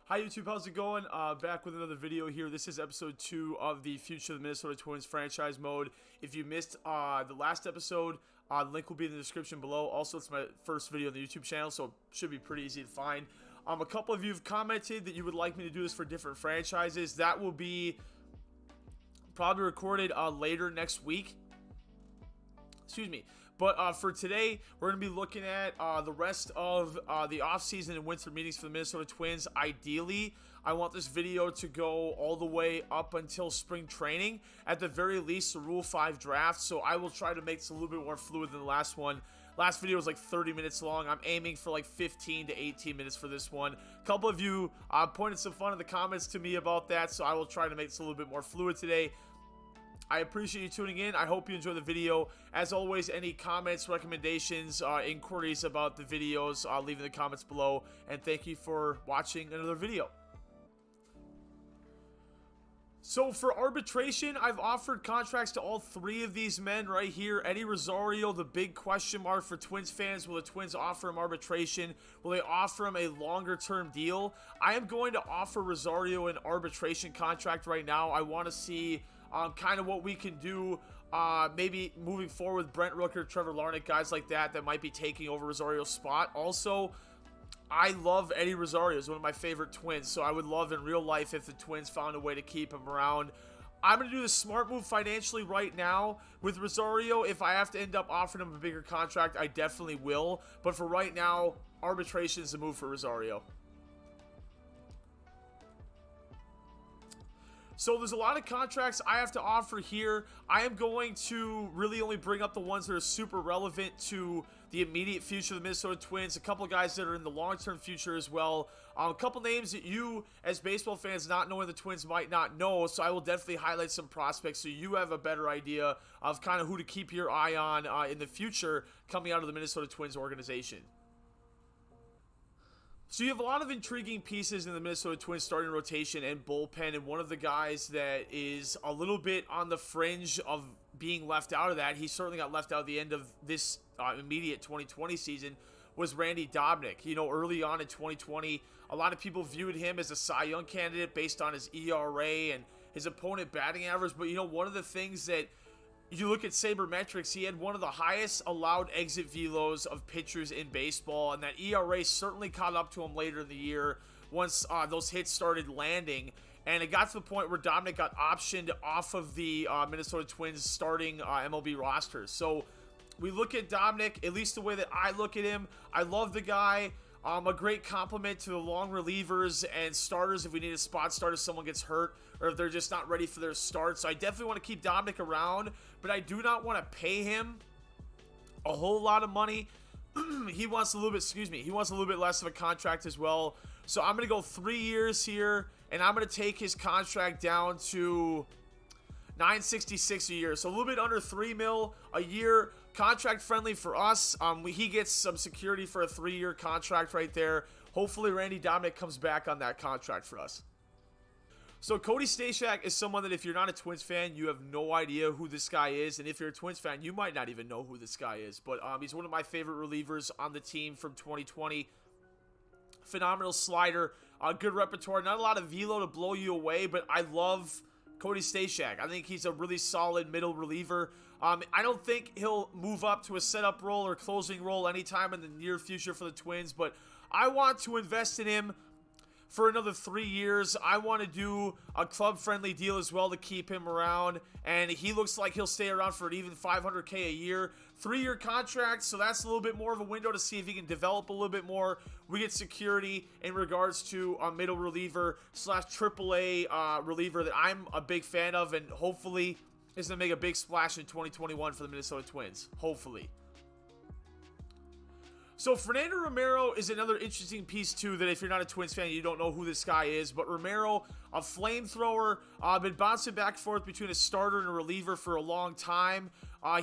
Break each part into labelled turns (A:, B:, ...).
A: Hi YouTube, how's it going? Back with another video here. This is episode 2 of the Future of the Minnesota Twins franchise mode. If you missed the last episode, the link will be in the description below. Also, it's my first video on the YouTube channel, so it should be pretty easy to find. A couple of you have commented that you would like me to do this for different franchises. That will be probably recorded later next week. Excuse me. But for today, we're going to be looking at the rest of the offseason and winter meetings for the Minnesota Twins. Ideally, I want this video to go all the way up until spring training. At the very least, the Rule 5 draft. So I will try to make this a little bit more fluid than the last one. Last video was like 30 minutes long. I'm aiming for like 15 to 18 minutes for this one. A couple of you pointed some fun in the comments to me about that, so I will try to make this a little bit more fluid today. I appreciate you tuning in. I hope you enjoy the video. As always, any comments, recommendations, inquiries about the videos, leave in the comments below. And thank you for watching another video. So for arbitration, I've offered contracts to all three of these men right here. Eddie Rosario, the big question mark for Twins fans. Will the Twins offer him arbitration? Will they offer him a longer-term deal? I am going to offer Rosario an arbitration contract right now. I want to see kind of what we can do, maybe moving forward with Brent Rooker, Trevor Larnach, guys like that might be taking over Rosario's spot. Also, I love Eddie Rosario. He's one of my favorite Twins, so I would love in real life if the Twins found a way to keep him around. I'm going to do the smart move financially right now with Rosario. If I have to end up offering him a bigger contract, I definitely will. But for right now, arbitration is the move for Rosario. So there's a lot of contracts I have to offer here. I am going to really only bring up the ones that are super relevant to the immediate future of the Minnesota Twins. A couple of guys that are in the long-term future as well. A couple names that you, as baseball fans not knowing the Twins, might not know. So I will definitely highlight some prospects so you have a better idea of kind of who to keep your eye on in the future coming out of the Minnesota Twins organization. So you have a lot of intriguing pieces in the Minnesota Twins starting rotation and bullpen, and one of the guys that is a little bit on the fringe of being left out of that, he certainly got left out at the end of this immediate 2020 season, was Randy Domnick. You know, early on in 2020, a lot of people viewed him as a Cy Young candidate based on his ERA and his opponent batting average, but you know, one of the things that you look at sabermetrics, he had one of the highest allowed exit velos of pitchers in baseball, and that ERA certainly caught up to him later in the year once those hits started landing. And it got to the point where Domnick got optioned off of the Minnesota Twins starting MLB rosters. So we look at Domnick, at least the way that I look at him. I love the guy. A great compliment to the long relievers and starters if we need a spot start if someone gets hurt or if they're just not ready for their start. So I definitely want to keep Domnick around, but I do not want to pay him a whole lot of money. He wants a little bit, he wants a little bit less of a contract as well. So I'm going to go 3 years here, and I'm going to take his contract down to $966 a year, so a little bit under $3 million a year. Contract friendly for us. He gets some security for a 3-year contract right there. Hopefully Randy Domnick comes back on that contract for us. So Cody Stachek is someone that if you're not a Twins fan, you have no idea who this guy is, and if you're a Twins fan, you might not even know who this guy is. But he's one of my favorite relievers on the team from 2020. Phenomenal slider, good repertoire, not a lot of velo to blow you away, but I love Cody Stachek. I think he's a really solid middle reliever. I don't think he'll move up to a setup role or closing role anytime in the near future for the Twins, but I want to invest in him for another 3 years. I want to do a club-friendly deal as well to keep him around, and he looks like he'll stay around for an even $500K a year. 3-year contract, so that's a little bit more of a window to see if he can develop a little bit more. We get security in regards to a middle reliever slash AAA reliever that I'm a big fan of, and hopefully is going to make a big splash in 2021 for the Minnesota Twins. Hopefully. So Fernando Romero is another interesting piece too, that if you're not a Twins fan, you don't know who this guy is. But Romero, a flamethrower, been bouncing back and forth between a starter and a reliever for a long time.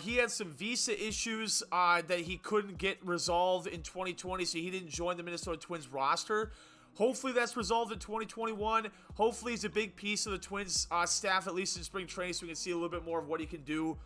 A: He had some visa issues that he couldn't get resolved in 2020, so he didn't join the Minnesota Twins roster. Hopefully that's resolved in 2021. Hopefully he's a big piece of the Twins staff, at least in spring training, so we can see a little bit more of what he can do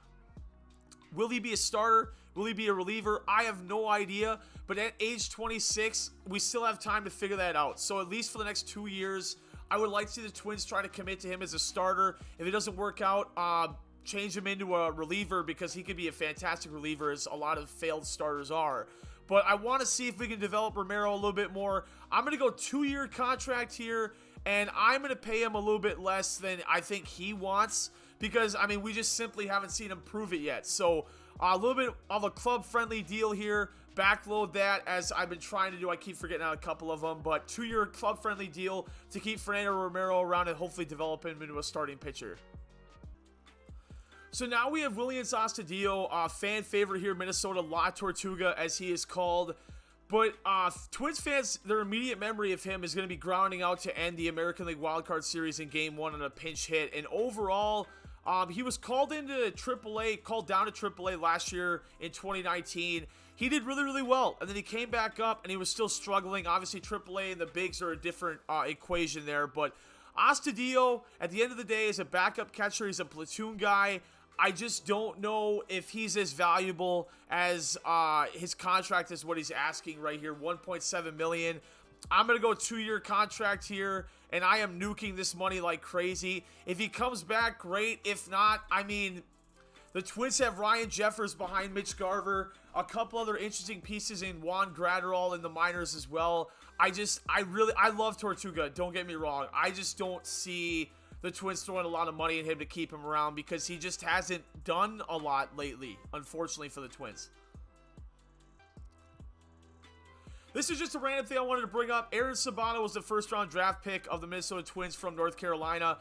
A: Will he be a starter? Will he be a reliever? I have no idea. But at age 26, we still have time to figure that out. So at least for the next 2 years, I would like to see the Twins try to commit to him as a starter. If it doesn't work out, change him into a reliever, because he could be a fantastic reliever, as a lot of failed starters are. But I want to see if we can develop Romero a little bit more. I'm going to go 2-year contract here, and I'm going to pay him a little bit less than I think he wants, because, I mean, we just simply haven't seen him prove it yet. So a little bit of a club-friendly deal here. Backload that, as I've been trying to do. I keep forgetting out a couple of them, but 2-year club-friendly deal to keep Fernando Romero around and hopefully develop him into a starting pitcher. So now we have Willians Astudillo, fan favorite here in Minnesota, La Tortuga, as he is called. But Twins fans, their immediate memory of him is going to be grounding out to end the American League Wildcard Series in Game 1 on a pinch hit. And overall, he was called down to AAA last year in 2019. He did really, really well, and then he came back up, and he was still struggling. Obviously, AAA and the bigs are a different equation there, but Astudillo, at the end of the day, is a backup catcher. He's a platoon guy. I just don't know if he's as valuable as his contract is what he's asking right here, $1.7 million. I'm going to go 2-year contract here, and I am nuking this money like crazy. If he comes back, great. If not, I mean, the Twins have Ryan Jeffers behind Mitch Garver, a couple other interesting pieces in Juan Gratterall in the minors as well. I love Tortuga, don't get me wrong. I just don't see the Twins throwing a lot of money at him to keep him around, because he just hasn't done a lot lately, unfortunately, for the Twins. This is just a random thing I wanted to bring up. Aaron Sabana was the first-round draft pick of the Minnesota Twins from North Carolina.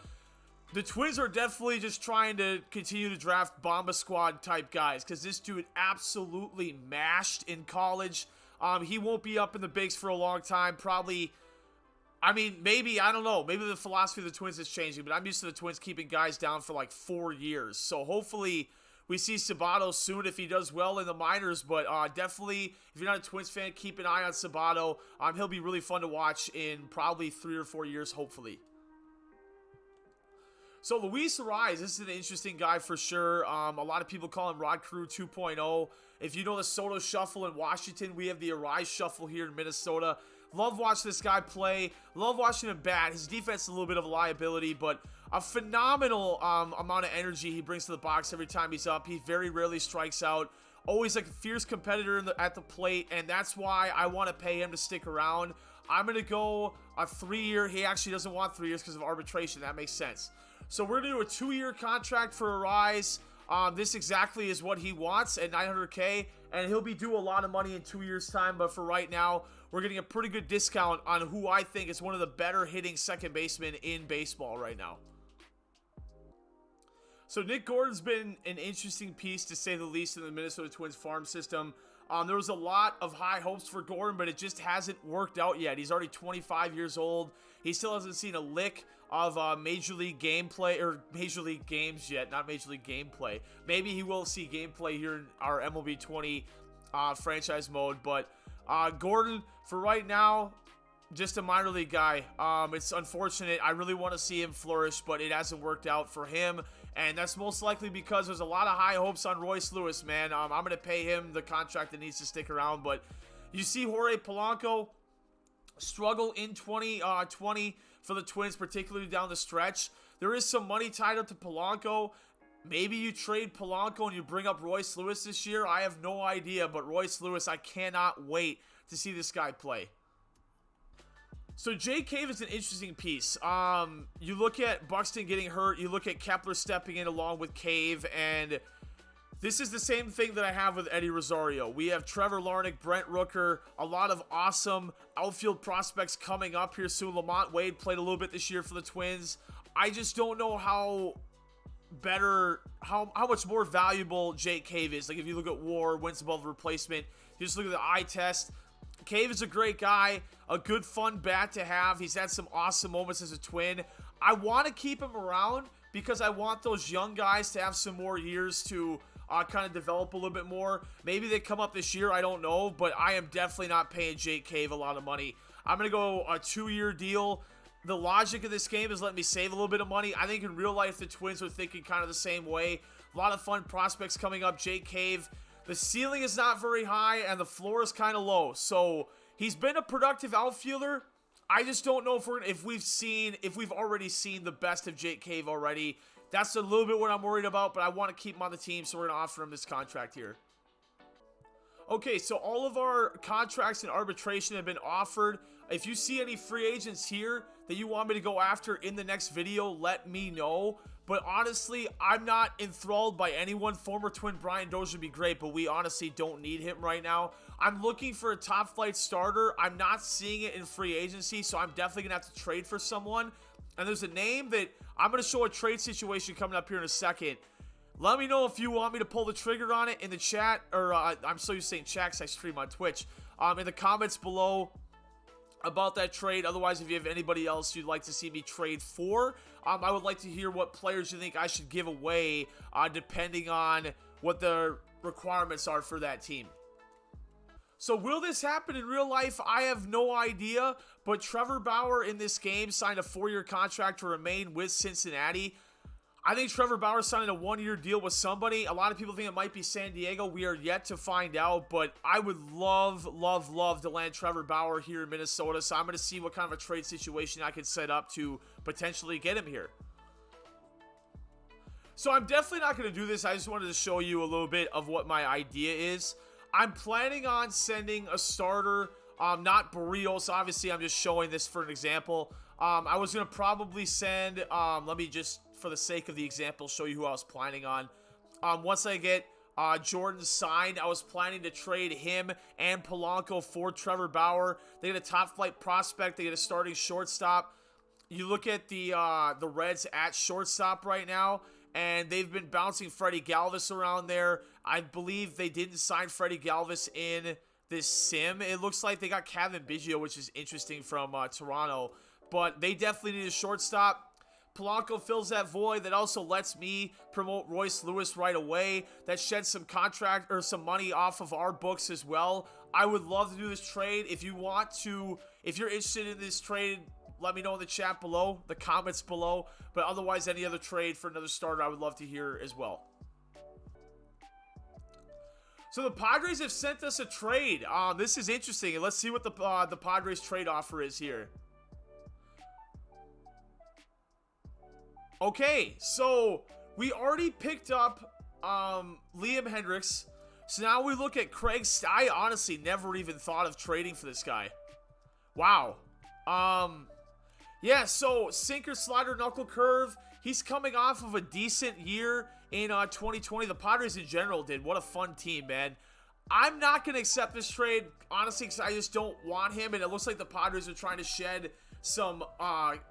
A: The Twins are definitely just trying to continue to draft Bomba Squad type guys, because this dude absolutely mashed in college. He won't be up in the bigs for a long time. Probably, I mean, maybe, I don't know. Maybe the philosophy of the Twins is changing, but I'm used to the Twins keeping guys down for like 4 years. So hopefully we see Sabato soon if he does well in the minors. But definitely, if you're not a Twins fan, keep an eye on Sabato. He'll be really fun to watch in probably 3 or 4 years, hopefully. So Luis Arraez, this is an interesting guy for sure. A lot of people call him Rod Carew 2.0. If you know the Soto Shuffle in Washington, we have the Arraez Shuffle here in Minnesota. Love watching this guy play. Love watching him bat. His defense is a little bit of a liability, but a phenomenal amount of energy he brings to the box every time he's up. He very rarely strikes out. Always like a fierce competitor at the plate, and that's why I want to pay him to stick around. I'm going to go a 3-year. He actually doesn't want 3 years because of arbitration. That makes sense. So we're going to do a 2-year contract for Arraez. This exactly is what he wants at $900K, and he'll be due a lot of money in 2 years' time. But for right now, we're getting a pretty good discount on who I think is one of the better hitting second basemen in baseball right now. So Nick Gordon's been an interesting piece, to say the least, in the Minnesota Twins farm system. There was a lot of high hopes for Gordon, but it just hasn't worked out yet. He's already 25 years old. He still hasn't seen a lick of Major League gameplay, or Major League games yet, not Major League gameplay. Maybe he will see gameplay here in our MLB 20 franchise mode, but Gordon, for right now, just a minor league guy. It's unfortunate. I really want to see him flourish, but it hasn't worked out for him, and that's most likely because there's a lot of high hopes on Royce Lewis, man. I'm going to pay him the contract that needs to stick around, but you see Jorge Polanco struggle in 2020 for the Twins, particularly down the stretch. There is some money tied up to Polanco. Maybe you trade Polanco and you bring up Royce Lewis this year. I have no idea, but Royce Lewis, I cannot wait to see this guy play. So Jake Cave is an interesting piece. You look at Buxton getting hurt. You look at Kepler stepping in along with Cave, and this is the same thing that I have with Eddie Rosario. We have Trevor Larnach, Brent Rooker, a lot of awesome outfield prospects coming up here soon. Lamont Wade played a little bit this year for the Twins. I just don't know how much more valuable Jake Cave is. Like, if you look at WAR, wins above replacement, you just look at the eye test. Cave is a great guy, a good fun bat to have. He's had some awesome moments as a Twin. I want to keep him around because I want those young guys to have some more years to kind of develop a little bit more. Maybe they come up this year, I don't know, but I am definitely not paying Jake Cave a lot of money. I'm going to go a 2-year deal. The logic of this game is letting me save a little bit of money. I think in real life, the Twins are thinking kind of the same way. A lot of fun prospects coming up. Jake Cave. The ceiling is not very high, and the floor is kind of low. So he's been a productive outfielder. I just don't know if we've already seen the best of Jake Cave already. That's a little bit what I'm worried about, but I want to keep him on the team, so we're going to offer him this contract here. Okay, so all of our contracts in arbitration have been offered. If you see any free agents here that you want me to go after in the next video, let me know. But honestly, I'm not enthralled by anyone. Former Twin Brian Dozier would be great, but we honestly don't need him right now. I'm looking for a top flight starter. I'm not seeing it in free agency, so I'm definitely going to have to trade for someone. And there's a name that I'm going to show a trade situation coming up here in a second. Let me know if you want me to pull the trigger on it in the chat, or I'm so used to saying chat because I stream on Twitch. In the comments below about that trade. Otherwise, if you have anybody else you'd like to see me trade for, I would like to hear what players you think I should give away, depending on what the requirements are for that team. So will this happen in real life? I have no idea, but Trevor Bauer in this game signed a 4-year contract to remain with Cincinnati. I think Trevor Bauer signed a 1-year deal with somebody. A lot of people think it might be San Diego. We are yet to find out, but I would love, love, love to land Trevor Bauer here in Minnesota. So I'm going to see what kind of a trade situation I can set up to potentially get him here. So I'm definitely not going to do this. I just wanted to show you a little bit of what my idea is. I'm planning on sending a starter, not Barrios. Obviously, I'm just showing this for an example. I was going to probably send, let me just, for the sake of the example, show you who I was planning on. Once I get Jordan signed, I was planning to trade him and Polanco for Trevor Bauer. They get a top flight prospect. They get a starting shortstop. You look at the Reds at shortstop right now, and they've been bouncing Freddie Galvis around there. I believe they didn't sign Freddie Galvis in this sim. It looks like they got Kevin Biggio, which is interesting, from Toronto. But they definitely need a shortstop. Polanco fills that void. That also lets me promote Royce Lewis right away. That sheds some contract or some money off of our books as well. I would love to do this trade. If you're interested in this trade, let me know in the chat below, the comments below. But otherwise, any other trade for another starter, I would love to hear as well. So the Padres have sent us a trade. This is interesting. And let's see what the Padres trade offer is here. Okay, so we already picked up Liam Hendricks. So now we look at Craig. I honestly never even thought of trading for this guy. Wow. Yeah, so sinker, slider, knuckle curve. He's coming off of a decent year in 2020. The Padres in general did. What a fun team, man. I'm not going to accept this trade, honestly, because I just don't want him. And it looks like the Padres are trying to shed some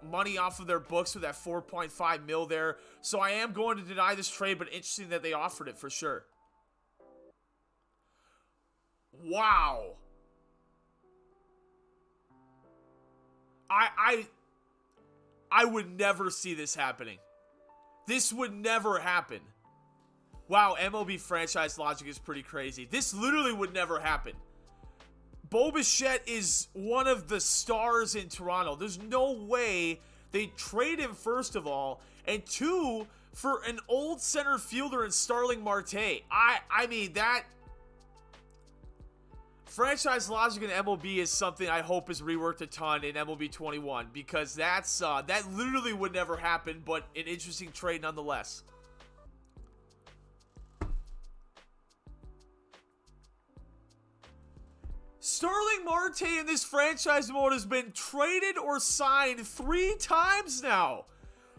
A: money off of their books with that 4.5 mil there. So I am going to deny this trade, but interesting that they offered it for sure. Wow. I would never see this happening. This would never happen. Wow, MLB franchise logic is pretty crazy. This literally would never happen. Bo Bichette is one of the stars in Toronto. There's no way they trade him, first of all, and two, for an old center fielder in Starling Marte. I mean, that franchise logic in MLB is something I hope is reworked a ton in MLB 21, because that literally would never happen, but an interesting trade nonetheless. Starling Marte in this franchise mode has been traded or signed 3 times now.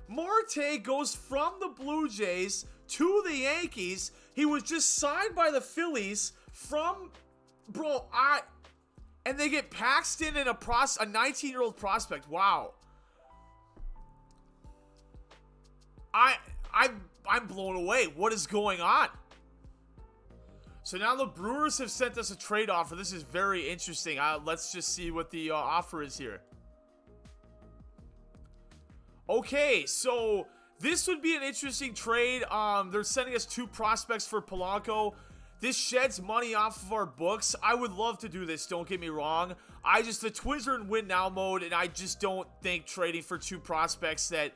A: Marte goes from the Blue Jays to the Yankees. He was just signed by the Phillies from, and they get Paxton and a 19-year-old prospect. Wow. I'm blown away. What is going on? So now the Brewers have sent us a trade offer. This is very interesting. Let's just see what the offer is here. Okay, so this would be an interesting trade. They're sending us 2 prospects for Polanco. This sheds money off of our books. I would love to do this, don't get me wrong. The Twins are in win now mode, and I just don't think trading for 2 prospects that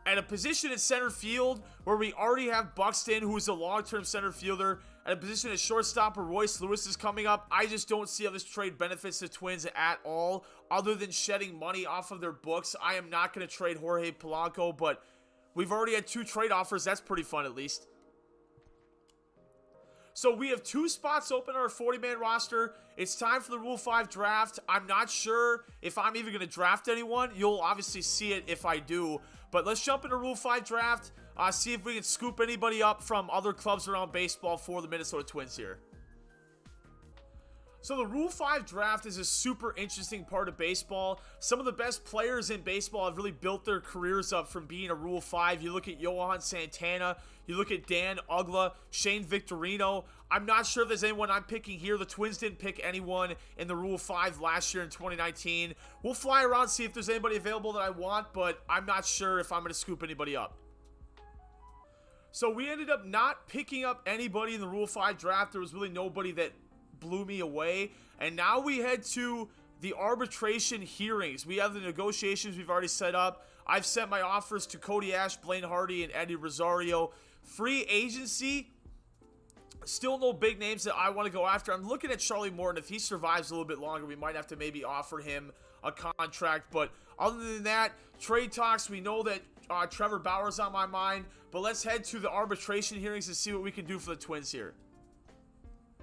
A: At a position at center field where we already have Buxton, who is a long-term center fielder, at a position at shortstop where Royce Lewis is coming up, I just don't see how this trade benefits the Twins at all, other than shedding money off of their books. I am not going to trade Jorge Polanco, but we've already had 2 trade offers. That's pretty fun, at least. So we have 2 spots open on our 40-man roster. It's time for the Rule 5 draft. I'm not sure if I'm even going to draft anyone. You'll obviously see it if I do. But let's jump into Rule 5 draft. See if we can scoop anybody up from other clubs around baseball for the Minnesota Twins here. So the Rule 5 draft is a super interesting part of baseball. Some of the best players in baseball have really built their careers up from being a Rule 5. You look at Johan Santana, you look at Dan Uggla, Shane Victorino. I'm not sure if there's anyone I'm picking here. The Twins didn't pick anyone in the Rule 5 last year in 2019. We'll fly around, see if there's anybody available that I want, but I'm not sure if I'm going to scoop anybody up. So we ended up not picking up anybody in the Rule 5 draft. There was really nobody that blew me away. And now we head to the arbitration hearings. We have the negotiations we've already set up. I've sent my offers to Cody Ash, Blaine Hardy, and Eddie Rosario. Free agency, still no big names that I want to go after. I'm looking at Charlie Morton. If he survives a little bit longer, we might have to maybe offer him a contract. But other than that, trade talks, we know that Trevor Bauer's on my mind. But let's head to the arbitration hearings and see what we can do for the Twins here.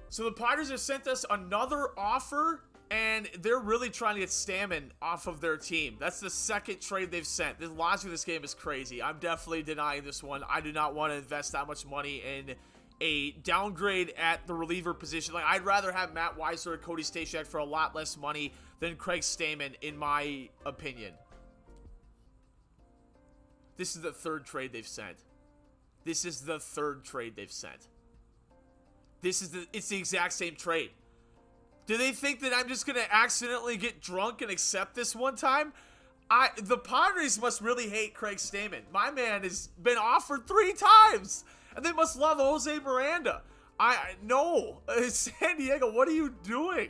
A: So the Padres have sent us another offer, and they're really trying to get Stammen off of their team. That's the second trade they've sent. The logic of this game is crazy. I'm definitely denying this one. I do not want to invest that much money in a downgrade at the reliever position. Like, I'd rather have Matt Weiser or Cody Stachek for a lot less money than Craig Stammen, in my opinion. This is the third trade they've sent. This is the third trade they've sent. It's the exact same trade. Do they think that I'm just going to accidentally get drunk and accept this one time? The Padres must really hate Craig Stammen. My man has been offered 3 times. And they must love Jose Miranda. No. San Diego, what are you doing?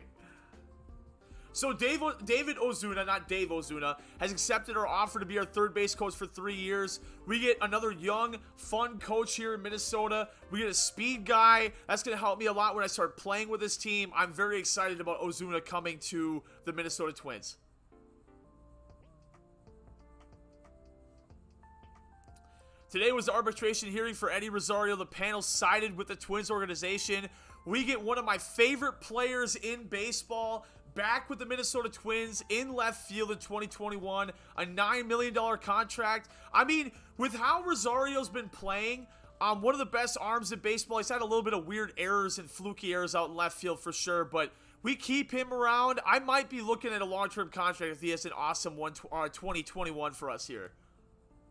A: So David Ozuna, not Dave Ozuna, has accepted our offer to be our third base coach for 3 years. We get another young, fun coach here in Minnesota. We get a speed guy. That's going to help me a lot when I start playing with this team. I'm very excited about Ozuna coming to the Minnesota Twins. Today was the arbitration hearing for Eddie Rosario. The panel sided with the Twins organization. We get one of my favorite players in baseball back with the Minnesota Twins in left field in 2021. A $9 million contract. I mean, with how Rosario's been playing, one of the best arms in baseball. He's had a little bit of weird errors and fluky errors out in left field for sure, but we keep him around. I might be looking at a long-term contract if he has an awesome 2021 for us here.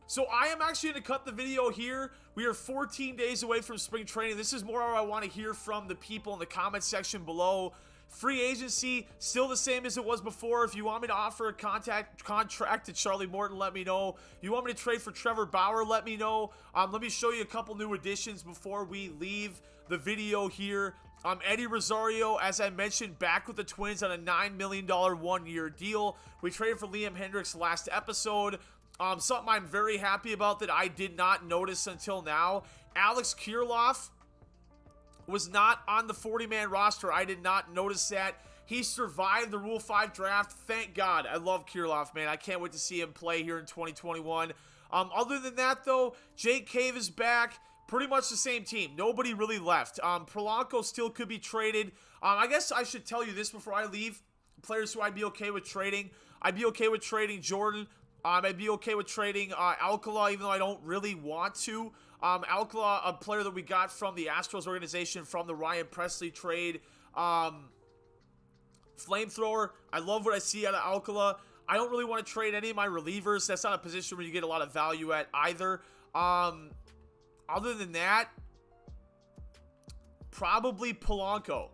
A: So I am actually going to cut the video here. We are 14 days away from spring training. This is more where I want to hear from the people in the comment section below. Free agency, still the same as it was before. If you want me to offer a contract to Charlie Morton, let me know. You want me to trade for Trevor Bauer, let me know. Let me show you a couple new additions before we leave the video here. Eddie Rosario, as I mentioned, back with the Twins on a $9 million one-year deal. We traded for Liam Hendriks last episode. Something I'm very happy about that I did not notice until now. Alex Kirilloff was not on the 40-man roster. I did not notice that. He survived the Rule 5 draft. Thank God. I love Kirilloff, man. I can't wait to see him play here in 2021. Other than that, though, Jake Cave is back. Pretty much the same team. Nobody really left. Polanco still could be traded. I guess I should tell you this before I leave. Players who I'd be okay with trading. I'd be okay with trading Jordan. I'd be okay with trading Alcala, even though I don't really want to. Alcala, a player that we got from the Astros organization from the Ryan Presley trade. Flamethrower, I love what I see out of Alcala. I don't really want to trade any of my relievers. That's not a position where you get a lot of value at either. Other than that, probably Polanco.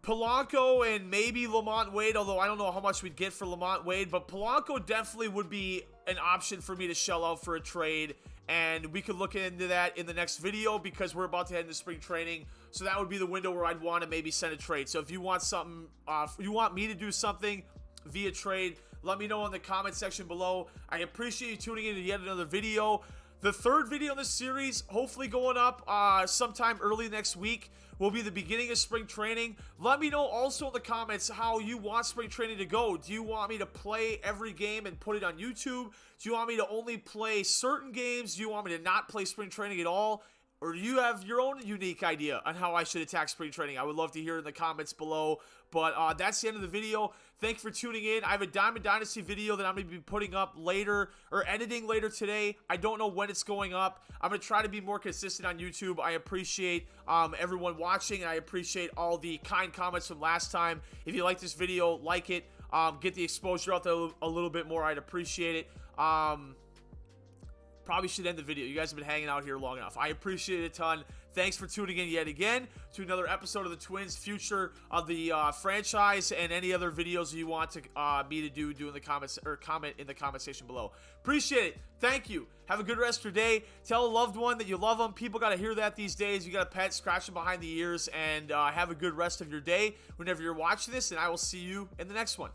A: Polanco and maybe Lamont Wade, although I don't know how much we'd get for Lamont Wade, but Polanco definitely would be an option for me to shell out for a trade, and we could look into that in the next video because we're about to head into spring training, so that would be the window where I'd want to maybe send a trade. So if you want something, if you want me to do something via trade, let me know in the comment section below. I appreciate you tuning in to yet another video. The third video in this series, hopefully going up sometime early next week, will be the beginning of spring training. Let me know also in the comments how you want spring training to go. Do you want me to play every game and put it on YouTube? Do you want me to only play certain games? Do you want me to not play spring training at all? Or do you have your own unique idea on how I should attack spring training? I would love to hear in the comments below. But that's the end of the video. Thanks for tuning in. I have a Diamond Dynasty video that I'm going to be putting up later, or editing later today. I don't know when it's going up. I'm going to try to be more consistent on YouTube. I appreciate everyone watching, and I appreciate all the kind comments from last time. If you like this video, like it. Get the exposure out there a little bit more. I'd appreciate it. Probably should end the video. You guys have been hanging out here long enough. I appreciate it a ton. Thanks for tuning in yet again to another episode of the Twins, future of the franchise, and any other videos you want to me to do in the comments, or comment in the comment section below. Appreciate it. Thank you. Have a good rest of your day. Tell a loved one that you love them. People got to hear that these days. You got a pet, scratch them behind the ears, and have a good rest of your day whenever you're watching this, and I will see you in the next one.